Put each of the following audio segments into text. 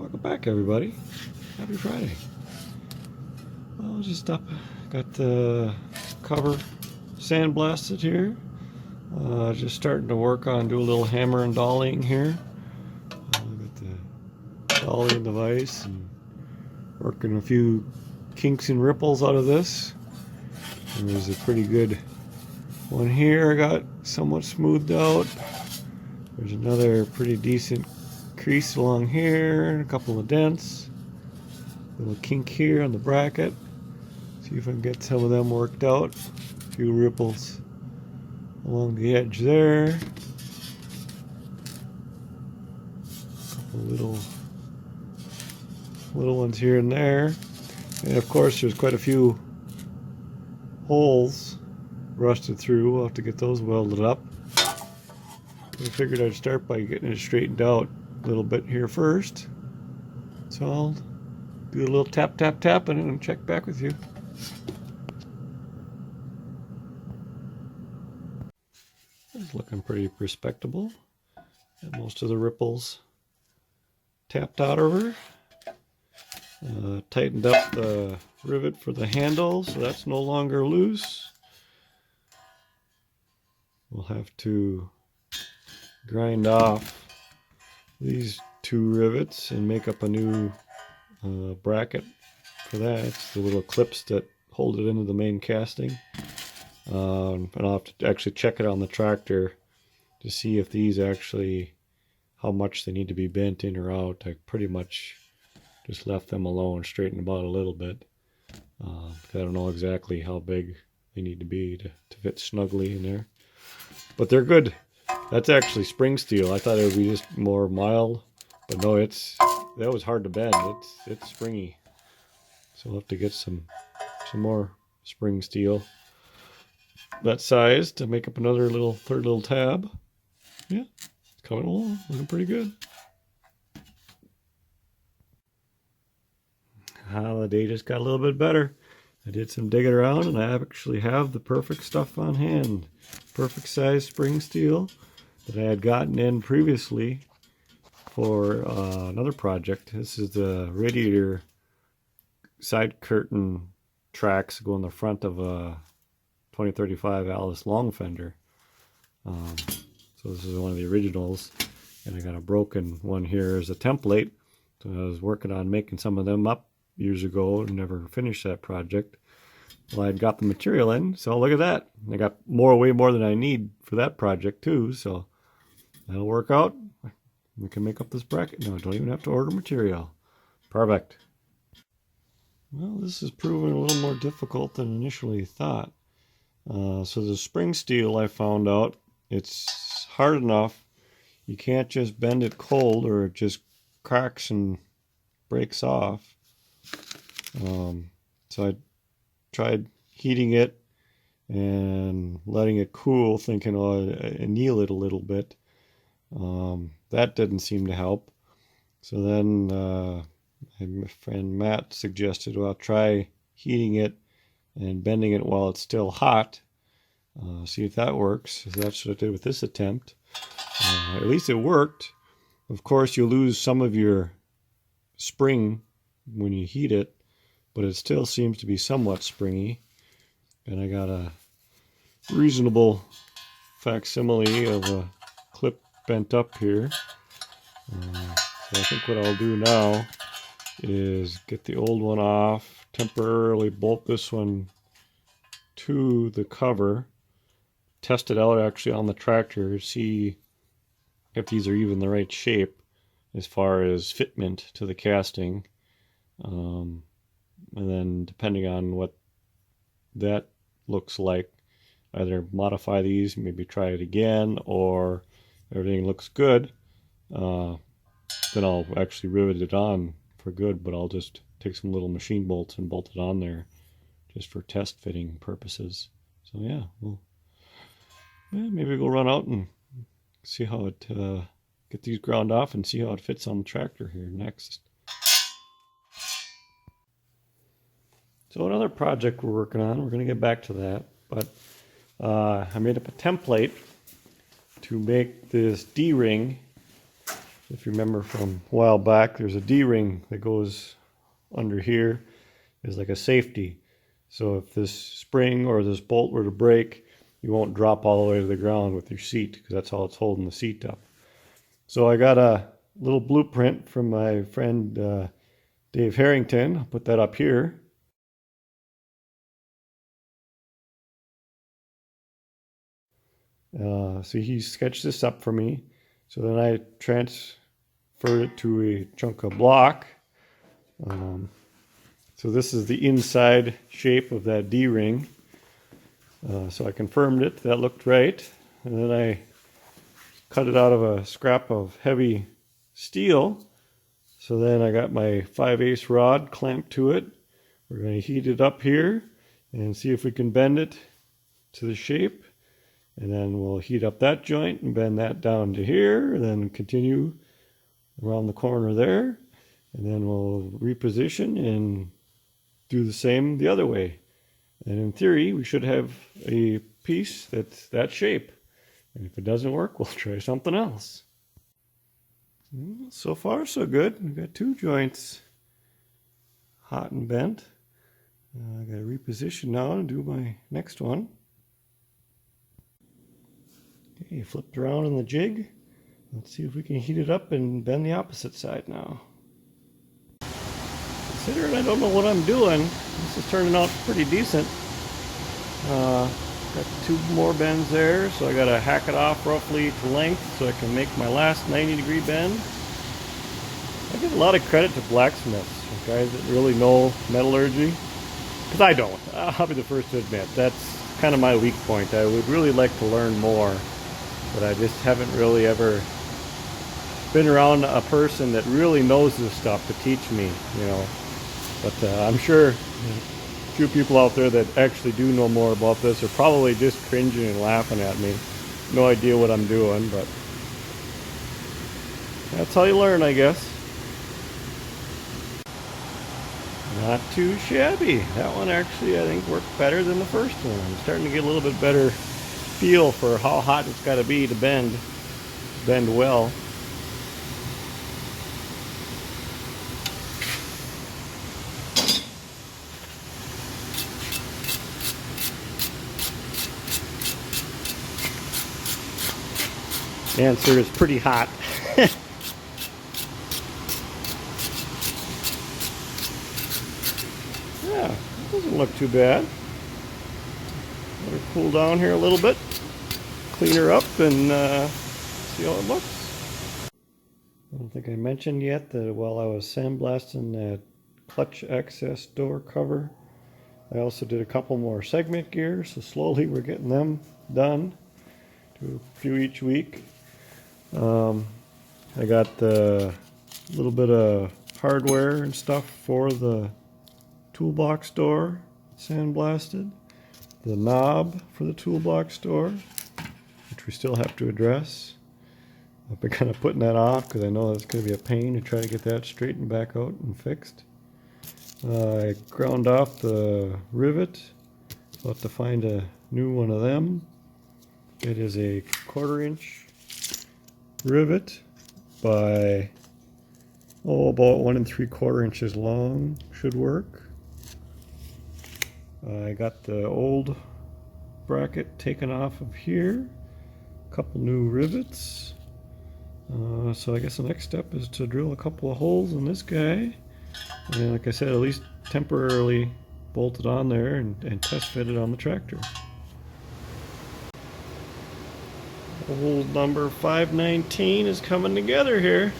Welcome back, everybody. Happy Friday. Well, just up. Got the cover sandblasted here. Just starting to work on, do a little hammer and dollying here. Got the dolly device and working a few kinks and ripples out of this. And there's a pretty good one here I got somewhat smoothed out. There's another pretty decent crease along here, and a couple of dents. Little kink here on the bracket. See if I can get some of them worked out. A few ripples along the edge there. A couple little ones here and there. And of course there's quite a few holes rusted through. We'll have to get those welded up. I figured I'd start by getting it straightened out a little bit here first. So I'll do a little tap tap tap and check back with you. It's looking pretty respectable. Got most of the ripples tapped out of her. Tightened up the rivet for the handle, so that's no longer loose. We'll have to grind off these two rivets and make up a new bracket for that. It's the little clips that hold it into the main casting. And I'll have to actually check it on the tractor to see if these actually, how much they need to be bent in or out. I pretty much just left them alone, straightened them out a little bit. I don't know exactly how big they need to be to fit snugly in there. But they're good. That's actually spring steel. I thought it would be just more mild, but no, that was hard to bend. It's springy. So we'll have to get some more spring steel that size to make up another third little tab. Yeah, it's coming along, looking pretty good. The day just got a little bit better. I did some digging around and I actually have the perfect stuff on hand. Perfect size spring steel that I had gotten in previously for another project. This is the radiator side curtain tracks go in the front of a 2035 Allis long fender. So this is one of the originals, and I got a broken one here as a template. So I was working on making some of them up years ago and never finished that project. Well, I'd got the material in, so look at that. I got way more than I need for that project too, so that'll work out. We can make up this bracket. No, I don't even have to order material. Perfect. Well, this is proving a little more difficult than initially thought. So the spring steel, I found out, it's hard enough. You can't just bend it cold or it just cracks and breaks off. So I tried heating it and letting it cool, thinking, oh, I'll anneal it a little bit. That didn't seem to help. So then my friend Matt suggested, well, try heating it and bending it while it's still hot. See if that works. So that's what I did with this attempt. At least it worked. Of course, you lose some of your spring when you heat it, but it still seems to be somewhat springy. And I got a reasonable facsimile of a clip bent up here. So I think what I'll do now is get the old one off, temporarily bolt this one to the cover, test it out actually on the tractor, see if these are even the right shape as far as fitment to the casting. And then depending on what that looks like, either modify these, maybe try it again, or everything looks good, then I'll actually rivet it on for good, but I'll just take some little machine bolts and bolt it on there just for test fitting purposes. So yeah, maybe we'll run out and see how it, get these ground off and see how it fits on the tractor here next. So another project we're working on, we're going to get back to that, but I made up a template to make this D-ring If you remember from a while back, there's a D-ring that goes under here. It's like a safety. So if this spring or this bolt were to break, you won't drop all the way to the ground with your seat, because that's all it's holding the seat up. So I got a little blueprint from my friend Dave Harrington. I'll put that up here. So he sketched this up for me. So then I transferred it to a chunk of block. So this is the inside shape of that D-ring. So I confirmed it, that looked right. And then I cut it out of a scrap of heavy steel. So then I got my 5/8 rod clamped to it. We're going to heat it up here and see if we can bend it to the shape. And then we'll heat up that joint and bend that down to here, and then continue around the corner there. And then we'll reposition and do the same the other way. And in theory, we should have a piece that's that shape. And if it doesn't work, we'll try something else. So far, so good. We've got two joints hot and bent. I got to reposition now and do my next one. Okay, flipped around in the jig. Let's see if we can heat it up and bend the opposite side now. Considering I don't know what I'm doing, this is turning out pretty decent. Got two more bends there, so I got to hack it off roughly to length so I can make my last 90-degree bend. I give a lot of credit to blacksmiths, guys that really know metallurgy, because I don't. I'll be the first to admit that's kind of my weak point. I would really like to learn more, but I just haven't really ever been around a person that really knows this stuff to teach me, you know. But I'm sure a few people out there that actually do know more about this are probably just cringing and laughing at me. No idea what I'm doing, but that's how you learn, I guess. Not too shabby. That one actually, I think, worked better than the first one. I'm starting to get a little bit better feel for how hot it's got to be to bend well. The answer is pretty hot. Yeah, it doesn't look too bad. Let her cool down here a little bit, clean her up, and see how it looks. I don't think I mentioned yet that while I was sandblasting that clutch access door cover, I also did a couple more segment gears, so slowly we're getting them done. Do a few each week. I got a little bit of hardware and stuff for the toolbox door sandblasted. The knob for the toolbox door, which we still have to address. I've been kind of putting that off because I know it's going to be a pain to try to get that straightened back out and fixed. I ground off the rivet. I'll have to find a new one of them. It is a 1/4 inch rivet by about 1 3/4 inches long. Should work. I got the old bracket taken off of here. A couple new rivets. So I guess the next step is to drill a couple of holes in this guy. And like I said, at least temporarily bolt it on there and test fit it on the tractor. Hole number 519 is coming together here.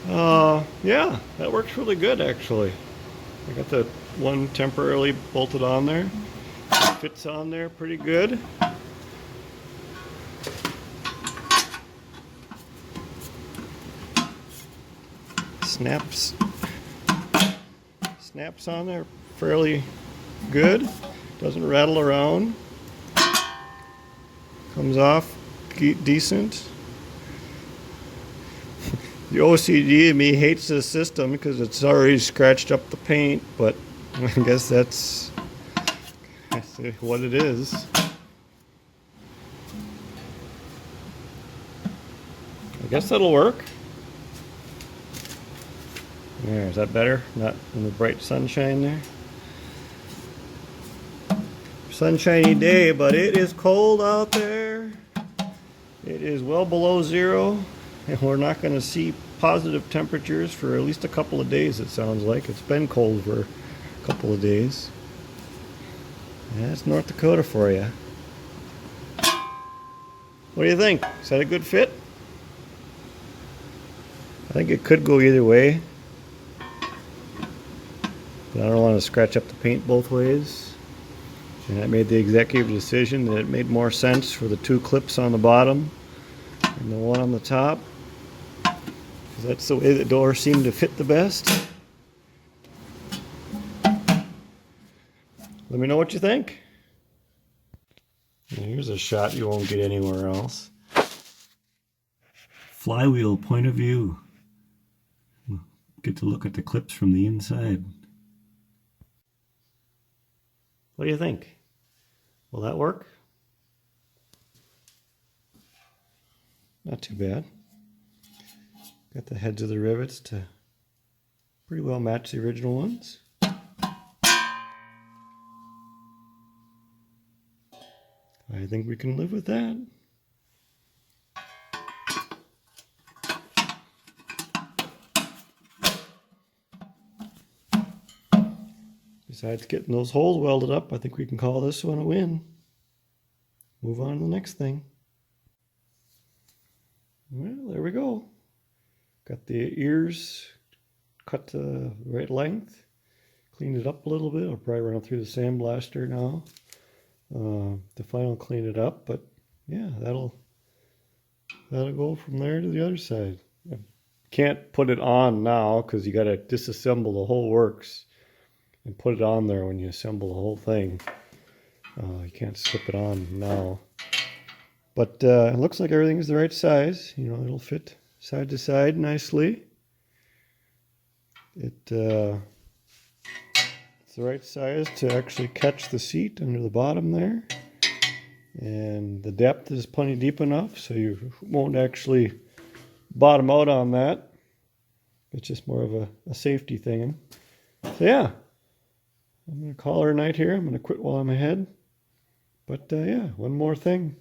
Yeah, that works really good actually. I got the one temporarily bolted on there. Fits on there pretty good. Snaps on there fairly good. Doesn't rattle around. Comes off decent. The OCD in me hates this system because it's already scratched up the paint, but I guess that's what it is. I guess that'll work. There, is that better? Not in the bright sunshine there. Sunshiny day, but it is cold out there. It is well below zero, and we're not going to see positive temperatures for at least a couple of days, it sounds like. It's been cold for a couple of days. Yeah, that's North Dakota for you. What do you think? Is that a good fit? I think it could go either way. But I don't want to scratch up the paint both ways. And I made the executive decision that it made more sense for the two clips on the bottom and the one on the top. Because that's the way the door seemed to fit the best. Let me know what you think. And here's a shot you won't get anywhere else. Flywheel point of view. Get to look at the clips from the inside. What do you think? Will that work? Not too bad. Got the heads of the rivets to pretty well match the original ones. I think we can live with that. Besides getting those holes welded up, I think we can call this one a win. Move on to the next thing. Well, there we go. Got the ears cut to the right length. Cleaned it up a little bit. I'll probably run it through the sandblaster now to final clean it up. But yeah, that'll go from there to the other side. Can't put it on now because you got to disassemble the whole works and put it on there when you assemble the whole thing. You can't slip it on now. But it looks like everything's the right size. You know, it'll fit side to side nicely. It's the right size to actually catch the seat under the bottom there. And the depth is plenty deep enough so you won't actually bottom out on that. It's just more of a safety thing. So yeah. I'm going to call her a night here. I'm going to quit while I'm ahead. But yeah, one more thing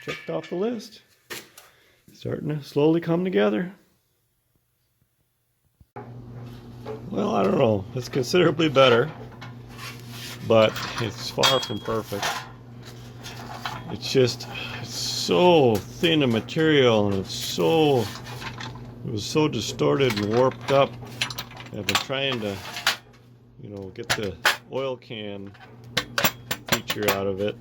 checked off the list. Starting to slowly come together. Well, I don't know. It's considerably better. But it's far from perfect. It's so thin a material and it was so distorted and warped up. I've been trying to get the oil can feature out of it.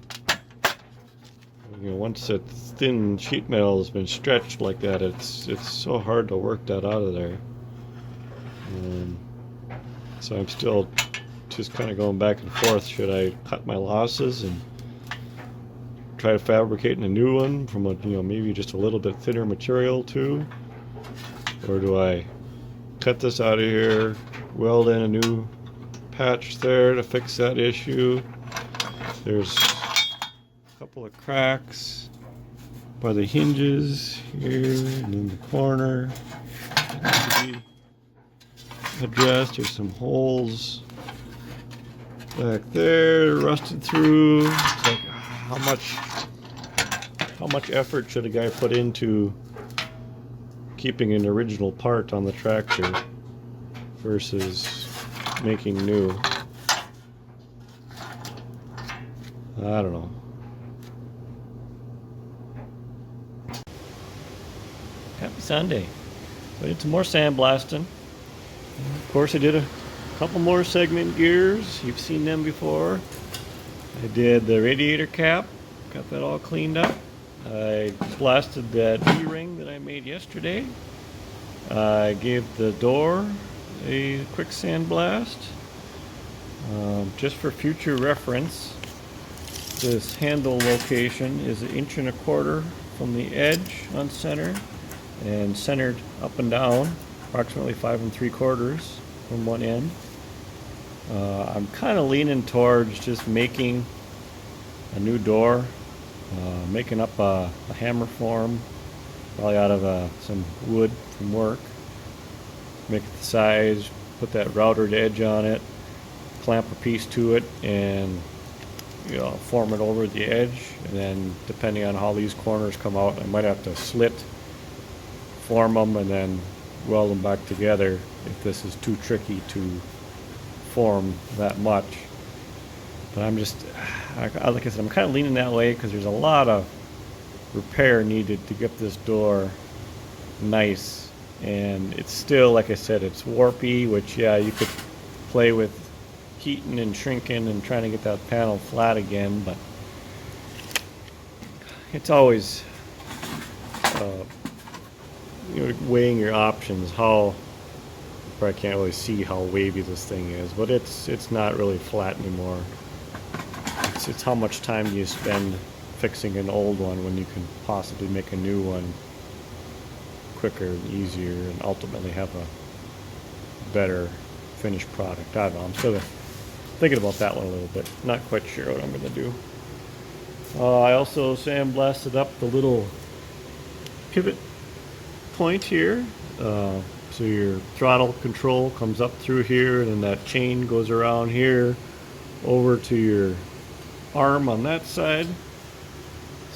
Once that thin sheet metal has been stretched like that, it's so hard to work that out of there. So I'm still just kind of going back and forth. Should I cut my losses and try to fabricate a new one from maybe just a little bit thinner material too? Or do I cut this out of here, weld in a new patch there to fix that issue? There's a couple of cracks by the hinges here and in the corner that need to be addressed. There's some holes back there rusted through. It's like how much effort should a guy put into keeping an original part on the tractor versus making new? I don't know. Happy Sunday. I did some more sandblasting. Of course, I did a couple more segment gears. You've seen them before. I did the radiator cap. Got that all cleaned up. I blasted that E-ring that I made yesterday. I gave the door a quick sandblast. Just for future reference, this handle location is 1.25 inches from the edge on center and centered up and down, approximately 5 3/4 from one end. I'm kind of leaning towards just making a new door, making up a hammer form, probably out of some wood from work, make it the size, put that routered edge on it, clamp a piece to it, and form it over the edge. And then depending on how these corners come out, I might have to slit, form them, and then weld them back together if this is too tricky to form that much. But I'm just, like I said, I'm kind of leaning that way because there's a lot of repair needed to get this door nice. And it's still, like I said, it's warpy, which, yeah, you could play with heating and shrinking and trying to get that panel flat again, but it's always weighing your options. How, you probably can't really see how wavy this thing is, but it's not really flat anymore. It's how much time do you spend fixing an old one when you can possibly make a new one quicker and easier and ultimately have a better finished product. I don't know, I'm still thinking about that one a little bit. Not quite sure what I'm going to do. I also sandblasted up the little pivot point here. So your throttle control comes up through here, and then that chain goes around here over to your arm on that side.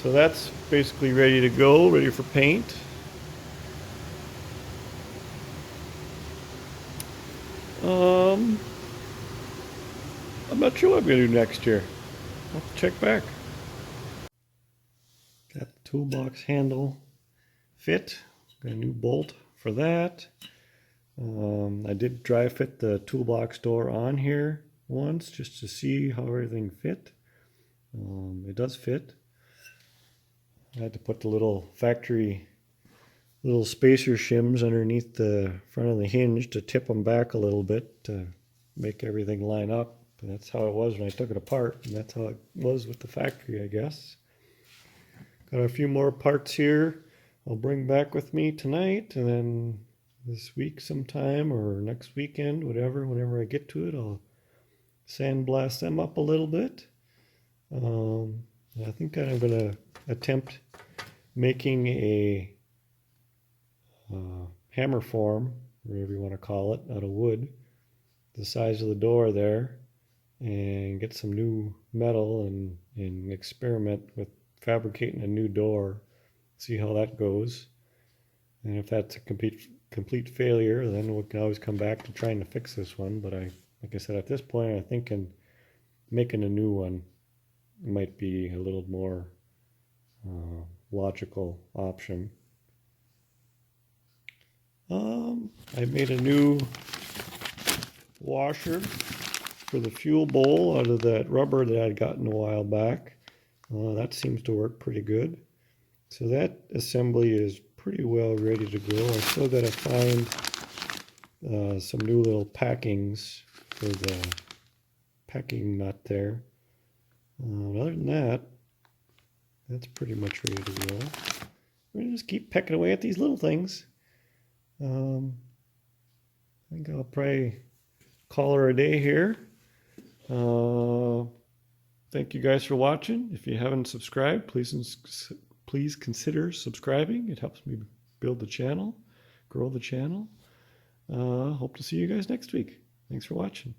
So that's basically ready to go, ready for paint. I'm not sure what I'm going to do next year. I'll have to check back. Got the toolbox handle fit. Got a new bolt for that. I did dry fit the toolbox door on here once just to see how everything fit. It does fit. I had to put the little factory little spacer shims underneath the front of the hinge to tip them back a little bit to make everything line up. And that's how it was when I took it apart, and that's how it was with the factory, I guess. Got a few more parts here I'll bring back with me tonight, and then this week sometime or next weekend, whenever I get to it, I'll sandblast them up a little bit. I think I'm going to attempt making a hammer form, whatever you want to call it, out of wood, the size of the door there, and get some new metal and experiment with fabricating a new door, see how that goes. And if that's a complete failure, then we can always come back to trying to fix this one. But like I said, at this point, I think making a new one might be a little more logical option. I made a new washer for the fuel bowl out of that rubber that I'd gotten a while back. That seems to work pretty good. So that assembly is pretty well ready to go. I still got to find some new little packings for the packing nut there. Other than that, that's pretty much ready to go. We're going to just keep pecking away at these little things. I think I'll probably call her a day here. Thank you guys for watching. If you haven't subscribed, please consider subscribing. It helps me build the channel, grow the channel. Hope to see you guys next week. Thanks for watching.